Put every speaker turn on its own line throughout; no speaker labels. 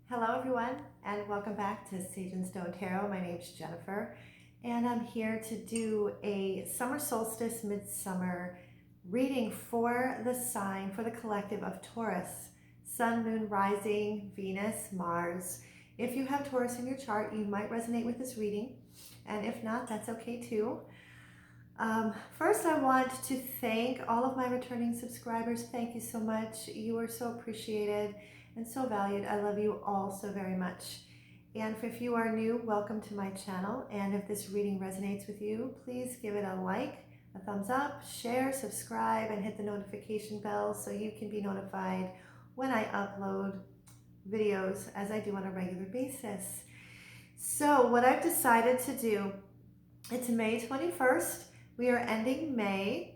Hello everyone, and welcome back to Sage and Stone Tarot. My name's Jennifer, and I'm here to do a summer solstice midsummer reading for the sign, for the collective of Taurus, Sun, Moon, Rising, Venus, Mars. If you have Taurus in your chart, you might resonate with this reading, and if not, that's okay too. First, I want to thank all of my returning subscribers. Thank you so much. You are so appreciated and so valued. I love you all so very much. And if you are new, welcome to my channel. And if this reading resonates with you, please give it a like, a thumbs up, share, subscribe, and hit the notification bell so you can be notified when I upload videos as I do on a regular basis. So what I've decided to do, it's May 21st. We are ending May.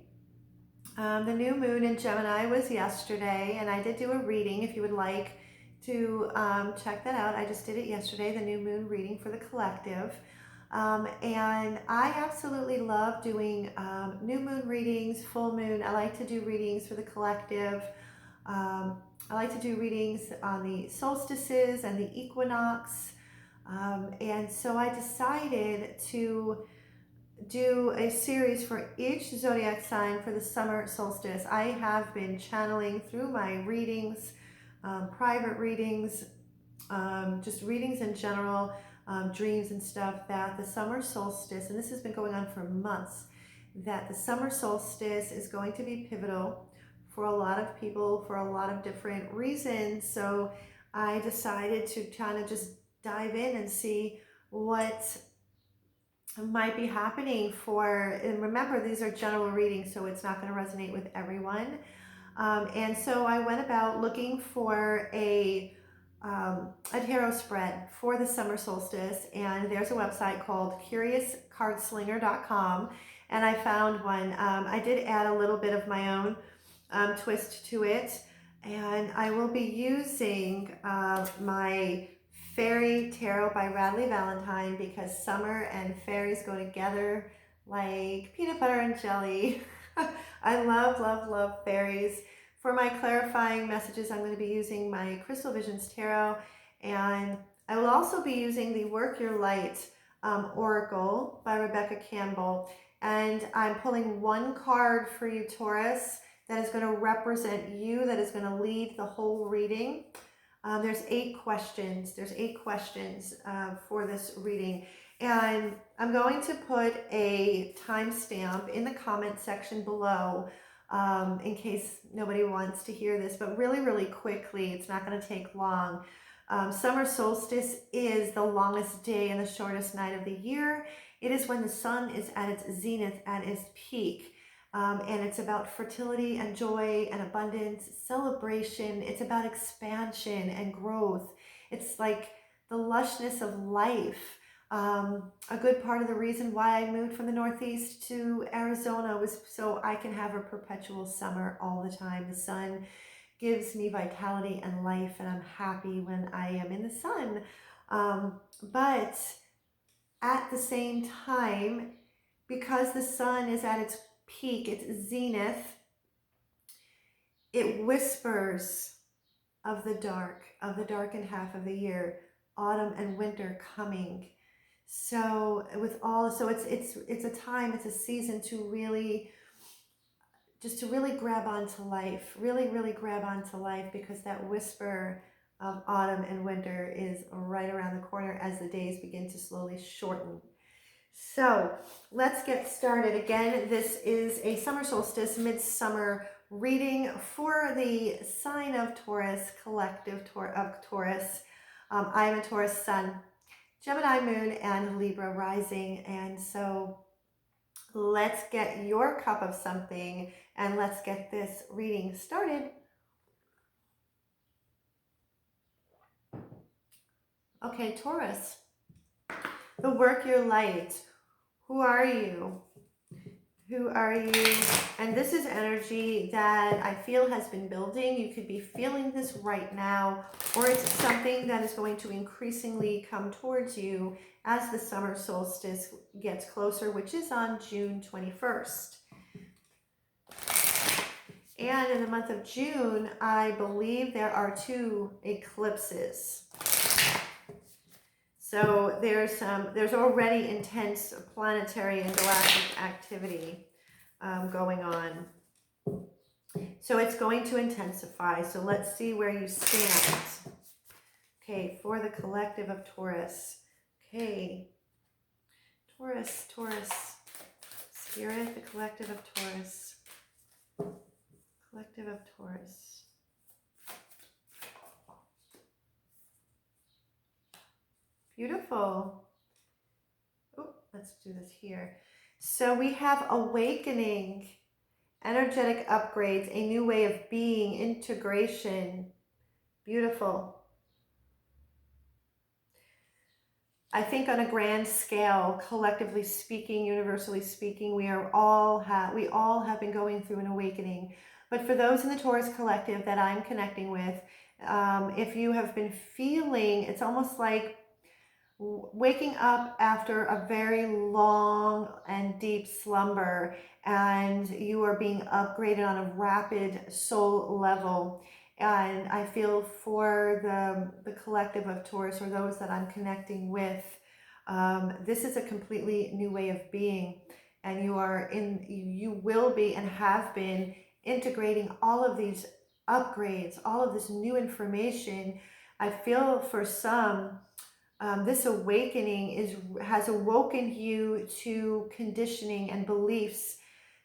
The new moon in Gemini was yesterday, and I did do a reading. If you would like to check that out, I just did it yesterday, the new moon reading for the collective. And I absolutely love doing new moon readings, full moon. I like to do readings for the collective. I like to do readings on the solstices and the equinox. And so I decided to do a series for each zodiac sign for the summer solstice. I have been channeling through my readings, private readings, just readings in general, dreams and stuff, that the summer solstice, and this has been going on for months, that the summer solstice is going to be pivotal for a lot of people for a lot of different reasons. So I decided to kind of just dive in and see what might be happening for, and remember, these are general readings, so it's not going to resonate with everyone. And so I went about looking for a tarot spread for the summer solstice, and there's a website called CuriousCardSlinger.com, and I found one. I did add a little bit of my own twist to it, and I will be using my Fairy Tarot by Radley Valentine, because summer and fairies go together like peanut butter and jelly. I love, love, love fairies. For my clarifying messages, I'm going to be using my Crystal Visions Tarot, and I will also be using the Work Your Light Oracle by Rebecca Campbell. And I'm pulling one card for you, Taurus, that is going to represent you, that is going to lead the whole reading. There's 8 questions. There's 8 questions for this reading. And I'm going to put a timestamp in the comment section below in case nobody wants to hear this, but really, really quickly, it's not going to take long. Summer solstice is the longest day and the shortest night of the year. It is when the sun is at its zenith, at its peak. And it's about fertility and joy and abundance, celebration. It's about expansion and growth. It's like the lushness of life. A good part of the reason why I moved from the Northeast to Arizona was so I can have a perpetual summer all the time. The sun gives me vitality and life, and I'm happy when I am in the sun. But at the same time, because the sun is at its peak, its zenith, it whispers of the darkened half of the year, autumn and winter coming. So it's a time, it's a season to really grab onto life, really grab onto life, because that whisper of autumn and winter is right around the corner as the days begin to slowly shorten. So let's get started. Again, this is a summer solstice midsummer reading for the sign of Taurus, collective of Taurus. I am a Taurus sun, Gemini moon, and Libra rising. And so let's get your cup of something and let's get this reading started. Okay, Taurus, the Work Your Light. Who are you? Who are you? And this is energy that I feel has been building. You could be feeling this right now, or it's something that is going to increasingly come towards you as the summer solstice gets closer, which is on June 21st. And in the month of June, I believe there are 2 eclipses. So there's already intense planetary and galactic activity going on. So it's going to intensify. So let's see where you stand. Okay, for the collective of Taurus. Okay, Taurus, Spirit, the collective of Taurus. Collective of Taurus. Beautiful. Oh, let's do this here. So we have awakening, energetic upgrades, a new way of being, integration. Beautiful. I think on a grand scale, collectively speaking, universally speaking, we all have been going through an awakening. But for those in the Taurus collective that I'm connecting with, if you have been feeling, it's almost like waking up after a very long and deep slumber, and you are being upgraded on a rapid soul level. And I feel for the collective of Taurus, or those that I'm connecting with, this is a completely new way of being, and you will be and have been integrating all of these upgrades, all of this new information. I feel for some, this awakening has awoken you to conditioning and beliefs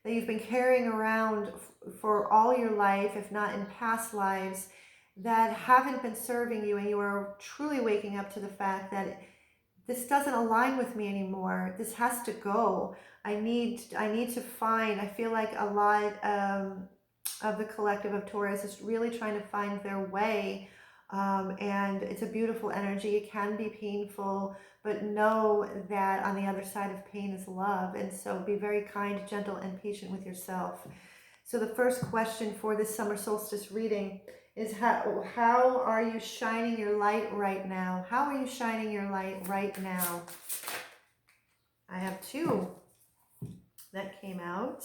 that you've been carrying around for all your life, if not in past lives, that haven't been serving you, and you are truly waking up to the fact that this doesn't align with me anymore. This has to go. I need to find. I feel like a lot of the collective of Taurus is really trying to find their way. And it's a beautiful energy. It can be painful, but know that on the other side of pain is love. And so be very kind, gentle, and patient with yourself. So the first question for this summer solstice reading is, how are you shining your light right now? How are you shining your light right now? I have two that came out.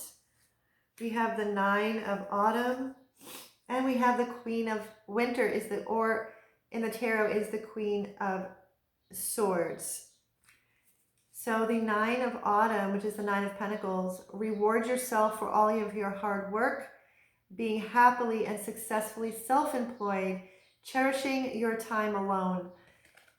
We have the Nine of Autumn, and we have the Queen of Winter, or in the tarot is the Queen of Swords. So the Nine of Autumn, which is the Nine of Pentacles, reward yourself for all of your hard work, being happily and successfully self-employed, cherishing your time alone.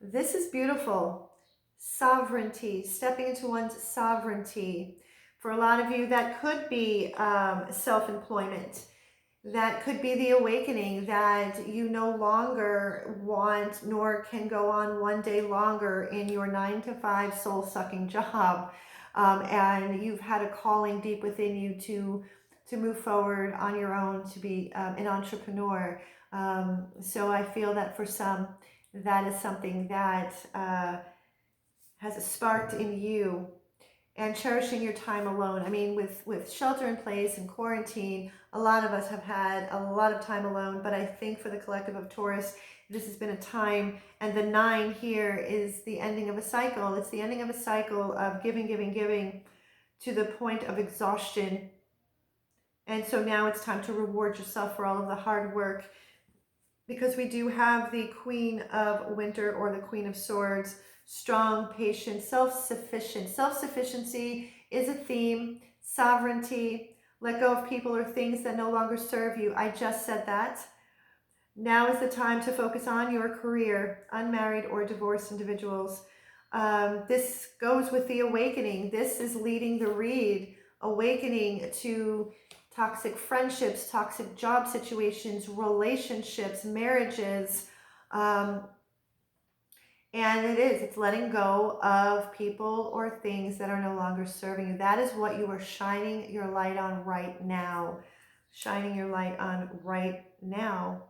This is beautiful. Sovereignty, stepping into one's sovereignty. For a lot of you, that could be self-employment. That could be the awakening that you no longer want nor can go on one day longer in your 9-to-5 soul-sucking job. And you've had a calling deep within you to move forward on your own, to be an entrepreneur. So I feel that for some, that is something that has sparked in you. And cherishing your time alone. I mean, with shelter in place and quarantine, a lot of us have had a lot of time alone, but I think for the collective of Taurus, this has been a time, and the 9 here is the ending of a cycle. It's the ending of a cycle of giving to the point of exhaustion. And so now it's time to reward yourself for all of the hard work, because we do have the Queen of Winter, or the Queen of Swords. Strong, patient, self-sufficient. Self-sufficiency is a theme. Sovereignty. Let go of people or things that no longer serve you. I just said that. Now is the time to focus on your career. Unmarried or divorced individuals. This goes with the awakening. This is leading the read. Awakening to toxic friendships, toxic job situations, relationships, marriages. And it's letting go of people or things that are no longer serving you. That is what you are shining your light on right now. Shining your light on right now.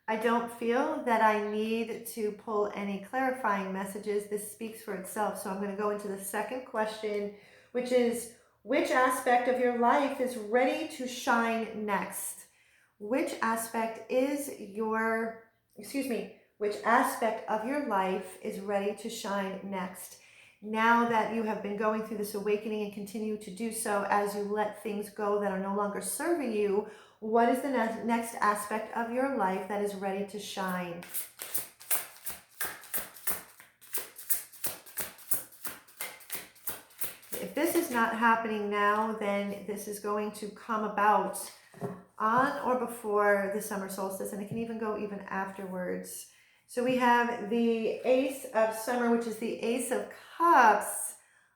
I don't feel that I need to pull any clarifying messages. This speaks for itself. So I'm going to go into the second question, which is, which aspect of your life is ready to shine next? Which aspect which aspect of your life is ready to shine next? Now that you have been going through this awakening and continue to do so as you let things go that are no longer serving you, What is the next aspect of your life that is ready to shine? If this is not happening now, then this is going to come about on or before the summer solstice, and it can even go even afterwards. So we have the Ace of Summer, which is the Ace of Cups.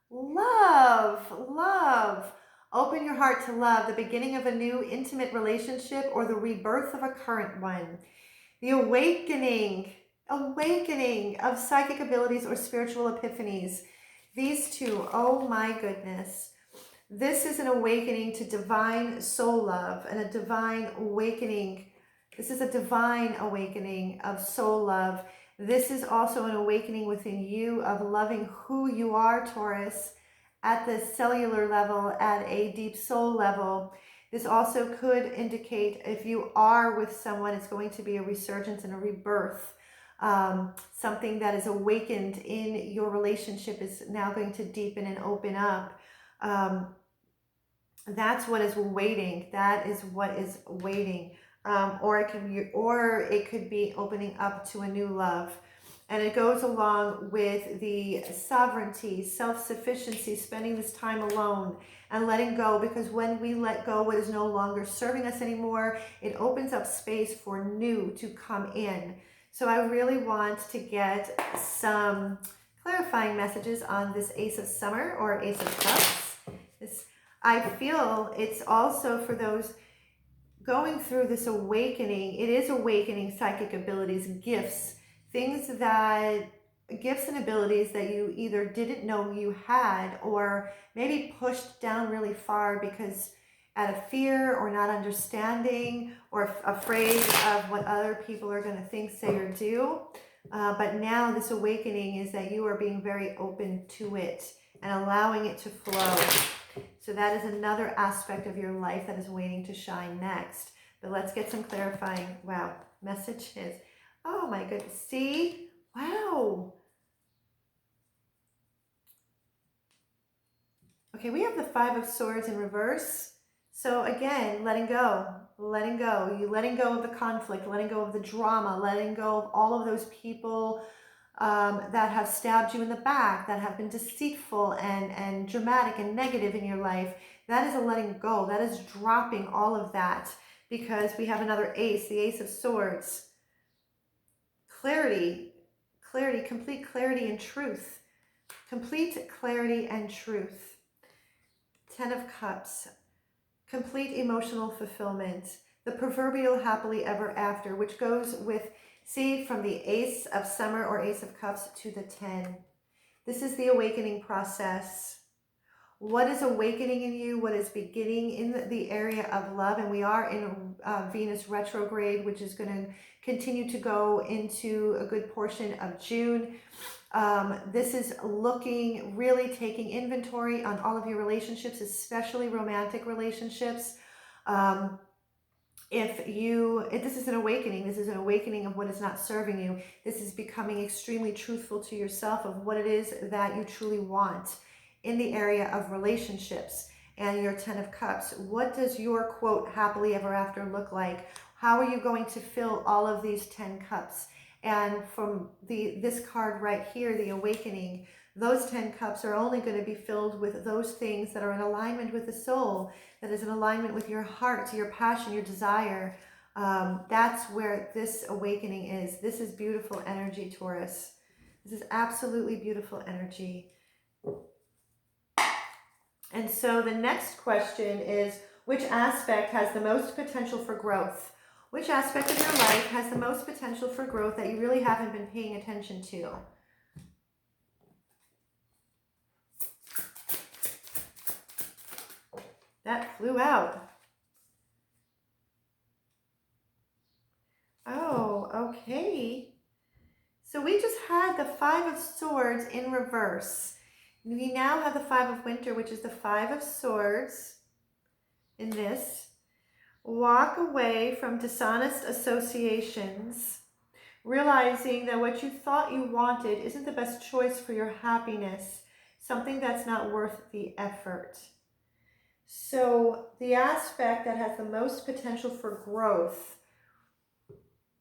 Love, love. Open your heart to love, the beginning of a new intimate relationship or the rebirth of a current one. The awakening of psychic abilities or spiritual epiphanies. These two, oh my goodness. This is an awakening to divine soul love and a divine awakening. This is a divine awakening of soul love. This is also an awakening within you of loving who you are, Taurus, at the cellular level, at a deep soul level. This also could indicate if you are with someone, it's going to be a resurgence and a rebirth. Something that is awakened in your relationship is now going to deepen and open up. That's what is waiting. That is what is waiting. Or it could be opening up to a new love. And it goes along with the sovereignty, self-sufficiency, spending this time alone and letting go, because when we let go what is no longer serving us anymore, it opens up space for new to come in. So I really want to get some clarifying messages on this Ace of Summer or Ace of Cups. I feel it's also for those going through this awakening. It is awakening psychic abilities, gifts and abilities that you either didn't know you had or maybe pushed down really far because out of fear or not understanding or afraid of what other people are going to think, say, or do. But now this awakening is that you are being very open to it and allowing it to flow. So that is another aspect of your life that is waiting to shine next. But let's get some clarifying, messages. Oh my goodness, see? Wow. Okay, we have the Five of Swords in reverse. So again, letting go. You letting go of the conflict, letting go of the drama, letting go of all of those people that have stabbed you in the back, that have been deceitful and dramatic and negative in your life. That is a letting go. That is dropping all of that, because we have another ace, the Ace of Swords. Clarity, complete clarity and truth. Complete clarity and truth. Ten of Cups, complete emotional fulfillment. The proverbial happily ever after, which goes with, see, from the Ace of Summer or Ace of Cups to the 10. This is the awakening process. What is awakening in you? What is beginning in the area of love? And we are in Venus retrograde, which is going to continue to go into a good portion of June. This is really taking inventory on all of your relationships, especially romantic relationships. This is an awakening. This is an awakening of what is not serving you. This is becoming extremely truthful to yourself of what it is that you truly want in the area of relationships. And your 10 of Cups, what does your quote happily ever after look like? How are you going to fill all of these 10 cups? And from this card right here, the awakening, those 10 cups are only going to be filled with those things that are in alignment with the soul, that is in alignment with your heart, your passion, your desire. That's where this awakening is. This is beautiful energy, Taurus. This is absolutely beautiful energy. And so the next question is, which aspect has the most potential for growth? Which aspect of your life has the most potential for growth that you really haven't been paying attention to? That flew out. Oh, okay. So we just had the Five of Swords in reverse. We now have the Five of Winter, which is the Five of Swords in this. Walk away from dishonest associations, realizing that what you thought you wanted isn't the best choice for your happiness, something that's not worth the effort. So the aspect that has the most potential for growth,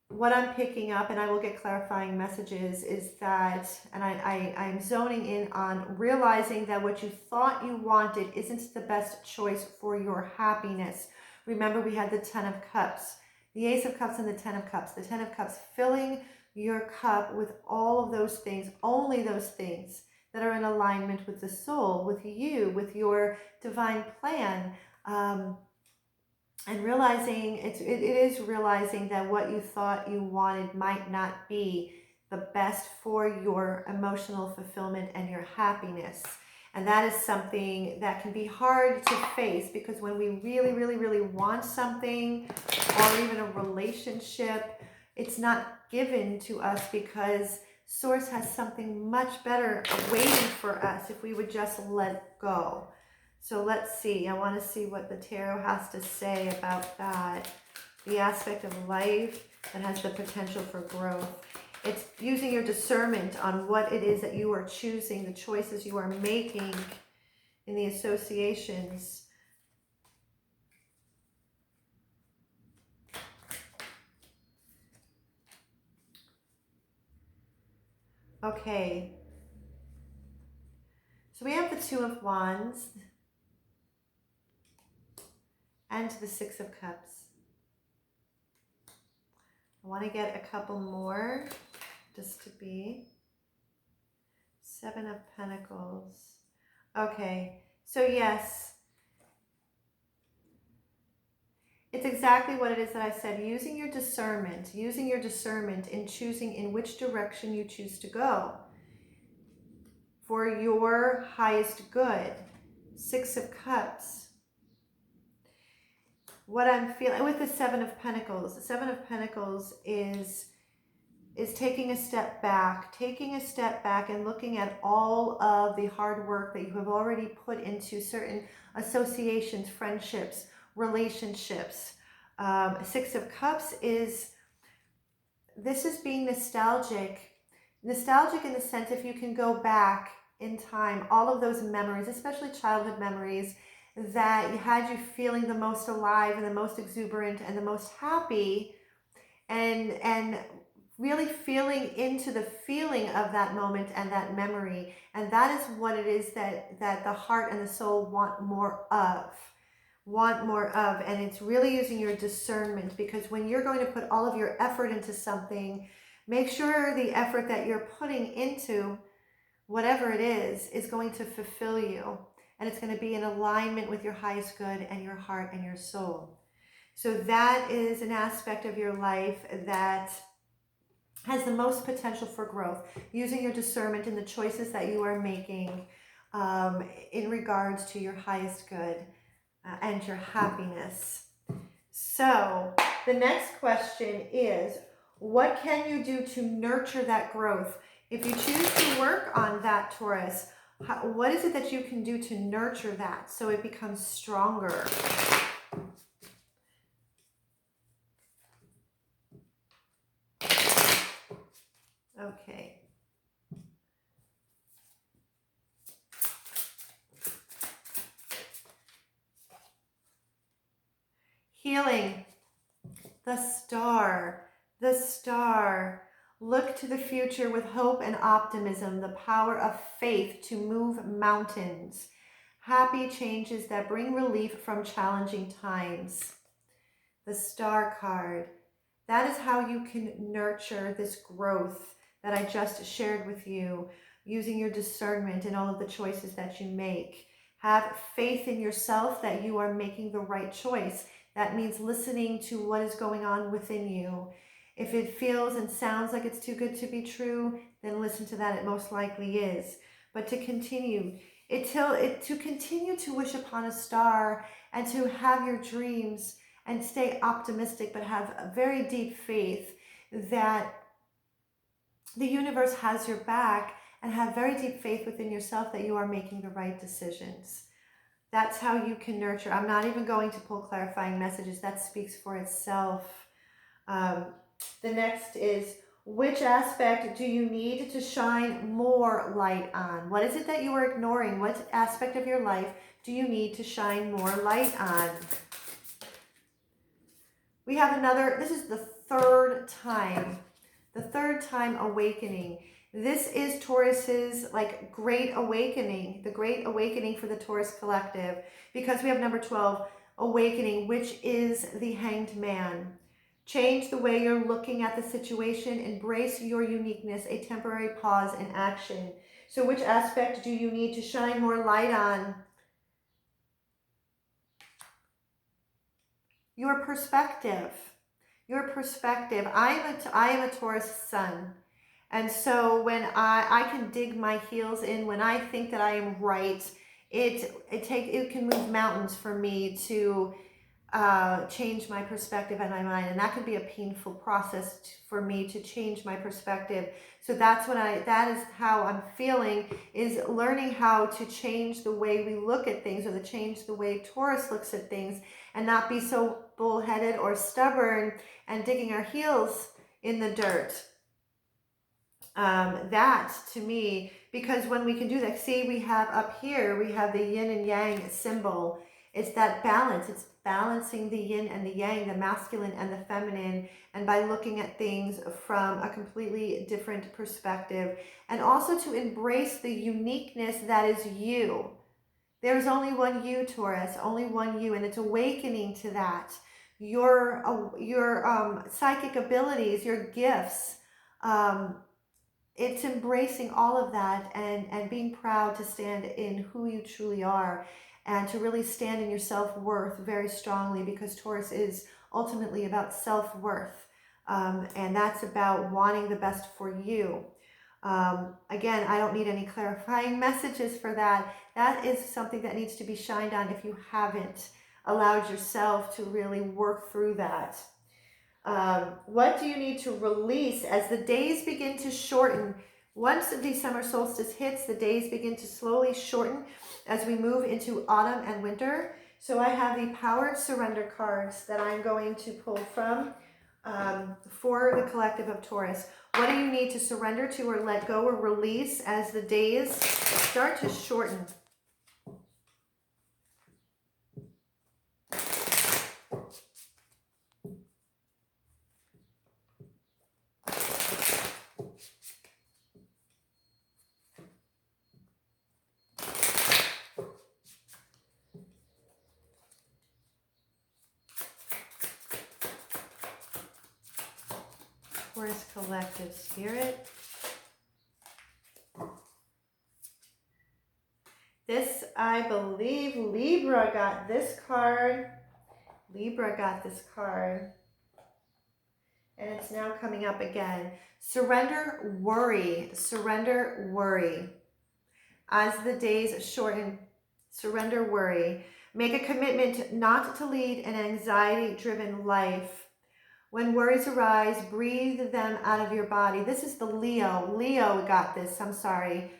what I'm picking up, and I will get clarifying messages, is that, and I'm zoning in on realizing that what you thought you wanted isn't the best choice for your happiness. Remember, we had the 10 of Cups, the Ace of Cups and the 10 of Cups. The 10 of Cups filling your cup with all of those things, only those things that are in alignment with the soul, with you, with your divine plan. And realizing it is realizing that what you thought you wanted might not be the best for your emotional fulfillment and your happiness. And that is something that can be hard to face, because when we really, really, really want something, or even a relationship, it's not given to us because Source has something much better waiting for us if we would just let go. So let's see. I want to see what the tarot has to say about that. The aspect of life that has the potential for growth. It's using your discernment on what it is that you are choosing, the choices you are making in the associations. Okay. So we have the Two of Wands and the Six of Cups. I want to get a couple more just to be. Seven of Pentacles. Okay, so yes, it's exactly what it is that I said. Using your discernment in choosing in which direction you choose to go for your highest good. Six of Cups. What I'm feeling with the Seven of Pentacles, the Seven of Pentacles is taking a step back and looking at all of the hard work that you have already put into certain associations, friendships, relationships. Six of Cups is being nostalgic in the sense, if you can go back in time, all of those memories, especially childhood memories, that had you feeling the most alive and the most exuberant and the most happy, and really feeling into the feeling of that moment and that memory. And that is what it is that the heart and the soul want more of. And it's really using your discernment, because when you're going to put all of your effort into something, make sure the effort that you're putting into whatever it is going to fulfill you, and it's going to be in alignment with your highest good and your heart and your soul. So that is an aspect of your life that has the most potential for growth, using your discernment in the choices that you are making in regards to your highest good and your happiness. So the next question is, what can you do to nurture that growth? If you choose to work on that, Taurus, what is it that you can do to nurture that so it becomes stronger? Okay. Healing. The star. The star. Look to the future with hope and optimism, the power of faith to move mountains. Happy changes that bring relief from challenging times. The star card. That is how you can nurture this growth that I just shared with you, using your discernment in all of the choices that you make. Have faith in yourself that you are making the right choice. That means listening to what is going on within you. If it feels and sounds like it's too good to be true, then listen to that. It most likely is. But to continue, to continue to wish upon a star and to have your dreams and stay optimistic, but have a very deep faith that the universe has your back, and have very deep faith within yourself that you are making the right decisions. That's how you can nurture. I'm not even going to pull clarifying messages. That speaks for itself. The next is, Which aspect do you need to shine more light on? What is it that you are ignoring? What aspect of your life do you need to shine more light on? We have another, this is the third time awakening. This is Taurus's like great awakening, the great awakening for the Taurus collective, because we have number 12, awakening, which is the Hanged Man. Change the way you're looking at the situation. Embrace your uniqueness, a temporary pause in action. So which aspect do you need to shine more light on? Your perspective. Your perspective. I am a Taurus sun. And so when I can dig my heels in, when I think that I am right, it can move mountains for me to change my perspective and my mind, and that can be a painful process for me to change my perspective. So that is how I'm feeling, is learning how to change the way we look at things, or to change the way Taurus looks at things, and not be so bullheaded or stubborn and digging our heels in the dirt. That to me, because when we can do that, see, we have up here, we have the yin and yang symbol. It's that balance. It's balancing the yin and the yang, the masculine and the feminine, and by looking at things from a completely different perspective, and also to embrace the uniqueness that is you. There's only one you, Taurus, only one you, and it's awakening to that. Your psychic abilities, your gifts, it's embracing all of that and being proud to stand in who you truly are, and to really stand in your self-worth very strongly, because Taurus is ultimately about self-worth, and that's about wanting the best for you. Again, I don't need any clarifying messages for that. That is something that needs to be shined on if you haven't allowed yourself to really work through that. What do you need to release as the days begin to shorten? Once the December solstice hits, the days begin to slowly shorten as we move into autumn and winter. So I have the Powered Surrender cards that I'm going to pull from for the collective of Taurus. What do you need to surrender to, or let go, or release as the days start to shorten? Taurus collective spirit. This, I believe, Libra got this card. Libra got this card. And it's now coming up again. Surrender worry. Surrender worry. As the days shorten, surrender worry. Make a commitment not to lead an anxiety-driven life. When worries arise, breathe them out of your body. This is the Leo. Leo got this. I'm sorry.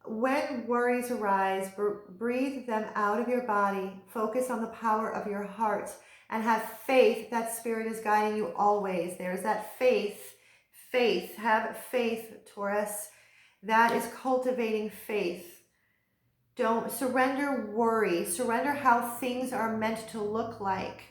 When worries arise, breathe them out of your body. Focus on the power of your heart and have faith that Spirit is guiding you always. There's that faith. Faith. Have faith, Taurus. That is cultivating faith. Don't surrender worry. Surrender how things are meant to look like,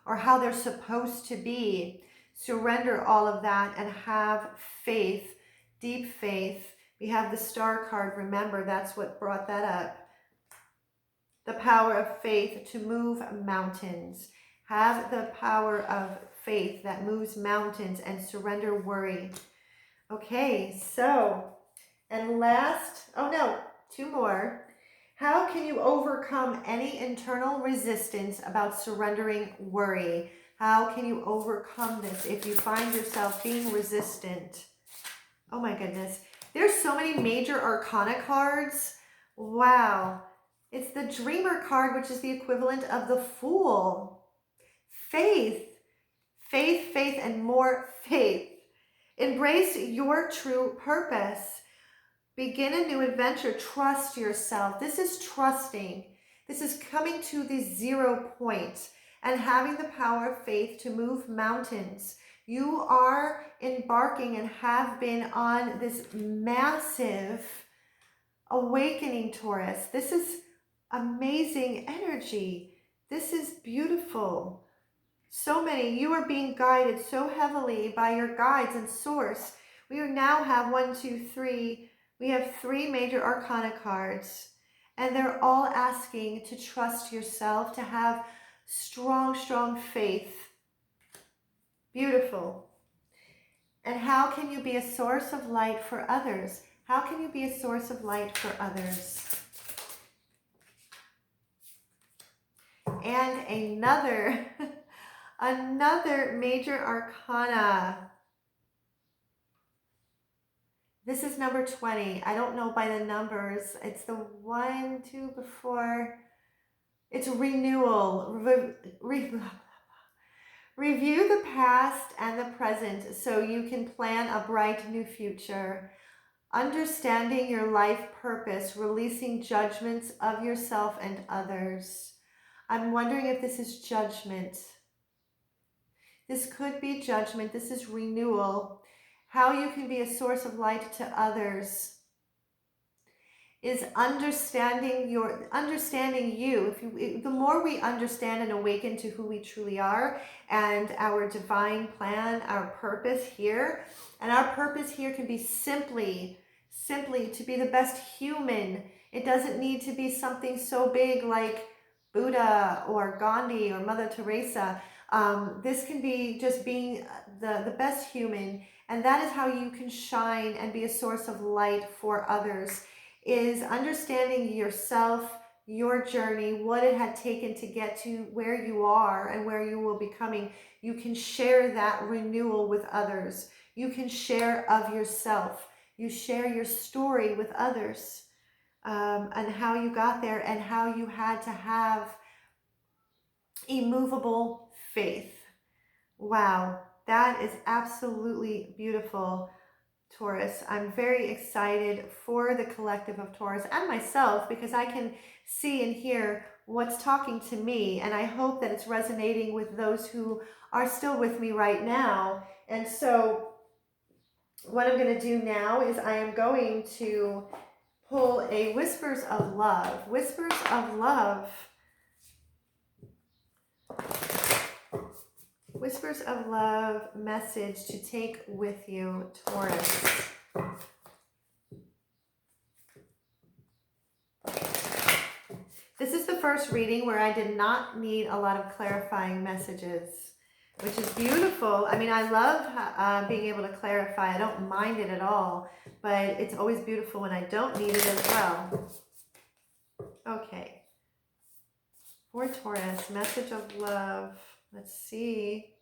or how they're supposed to be. Surrender all of that and have faith, deep faith. We have the Star card. Remember, that's what brought that up. The power of faith to move mountains. Have the power of faith that moves mountains, and surrender worry. Okay, so, and last, oh no, two more. How can you overcome any internal resistance about surrendering worry? How can you overcome this if you find yourself being resistant? Oh my goodness. There's so many major arcana cards. Wow. It's the Dreamer card, which is the equivalent of the Fool. Faith. Faith, faith, and more faith. Embrace your true purpose. Begin a new adventure. Trust yourself. This is trusting. This is coming to the 0 point and having the power of faith to move mountains. You are embarking and have been on this massive awakening, Taurus. This is amazing energy. This is beautiful. So many, you are being guided so heavily by your guides and source. We now have we have 3 major arcana cards, and they're all asking to trust yourself, to have strong, strong faith. Beautiful. And how can you be a source of light for others? How can you be a source of light for others? And another major arcana. This is number 20. I don't know by the numbers. It's the 1, 2 before. It's renewal. Review the past and the present so you can plan a bright new future. Understanding your life purpose, releasing judgments of yourself and others. I'm wondering if this is judgment. This could be judgment. This is renewal. How you can be a source of light to others is understanding you. The more we understand and awaken to who we truly are and our divine plan, our purpose here, and our purpose here can be simply to be the best human. It doesn't need to be something so big like Buddha or Gandhi or Mother Teresa. This can be just being the best human, and that is how you can shine and be a source of light for others, is understanding yourself, your journey, what it had taken to get to where you are and where you will be coming. You can share that renewal with others. You can share of yourself. You share your story with others, and how you got there and how you had to have immovable faith. Wow, that is absolutely beautiful, Taurus. I'm very excited for the collective of Taurus and myself, because I can see and hear what's talking to me, and I hope that it's resonating with those who are still with me right now. And so what I'm going to do now is I am going to pull a Whispers of Love. Whispers of Love. Whispers of Love message to take with you, Taurus. This is the first reading where I did not need a lot of clarifying messages, which is beautiful. I mean, I love being able to clarify. I don't mind it at all, but it's always beautiful when I don't need it as well. Okay. For Taurus, message of love. Let's see.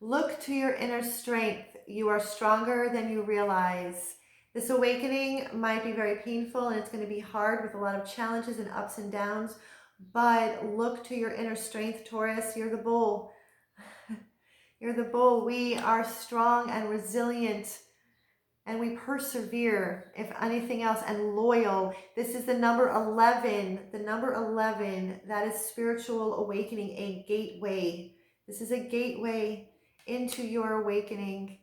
Look to your inner strength. You are stronger than you realize. This awakening might be very painful, and it's going to be hard with a lot of challenges and ups and downs, but look to your inner strength, Taurus. You're the bull. You're the bull. We are strong and resilient, and we persevere, if anything else, and loyal. This is the number 11. The number 11, that is spiritual awakening, a gateway. This is a gateway into your awakening.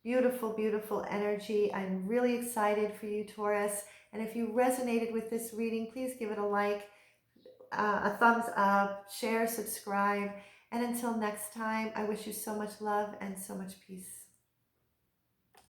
Beautiful, beautiful energy. I'm really excited for you, Taurus. And if you resonated with this reading, please give it a like, a thumbs up, share, subscribe. And until next time, I wish you so much love and so much peace.